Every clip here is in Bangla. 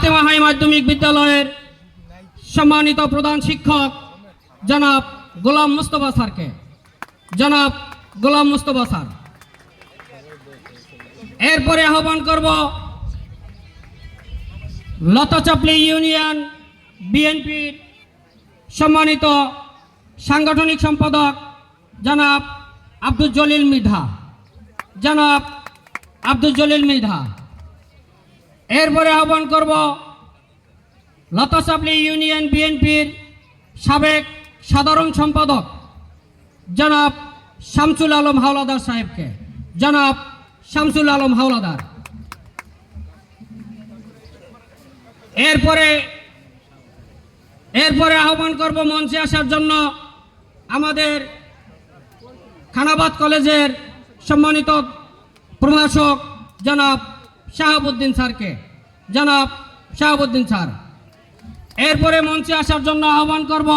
ফাতেমা হাই মাধ্যমিক বিদ্যালয়ের সম্মানিত প্রধান শিক্ষক জনাব গোলাম মুস্তফা স্যারকে, জনাব গোলাম মুস্তফা স্যার। এরপরে আহ্বান করব লতাচাপলি ইউনিয়ন বিএনপির সম্মানিত সাংগঠনিক সম্পাদক জনাব আব্দুল জলিল মৃধা, জনাব আব্দুল জলিল মৃধা। এরপরে আহ্বান করব লতাচাপলি ইউনিয়ন বিএনপির সাবেক সাধারণ সম্পাদক জনাব শামসুল আলম হাওলাদার সাহেবকে, জনাব শামসুল আলম হাওলাদার। এরপরে আহ্বান করব মঞ্চে আসার জন্য আমাদের খানাবাদ কলেজের সম্মানিত প্রভাষক জনাব শাহাবুদ্দিন স্যারকে, জনাব শাহাবুদ্দিন স্যার। এরপরে মঞ্চে আসার জন্য আহ্বান করব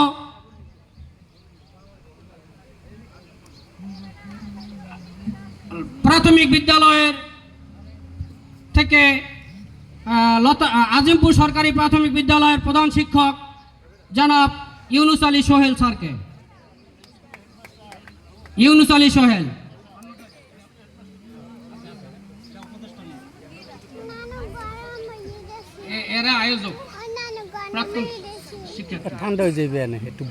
প্রাথমিক বিদ্যালয়ের থেকে আজিমপুর সরকারি প্রাথমিক বিদ্যালয়ের প্রধান শিক্ষক জনাব ইউনুস আলী সোহেল স্যারকে, ইউনুস আলী সোহেল। এরা আয়োজক প্রাক্তন শিক্ষক। ঠান্ডা হয়ে যাবে।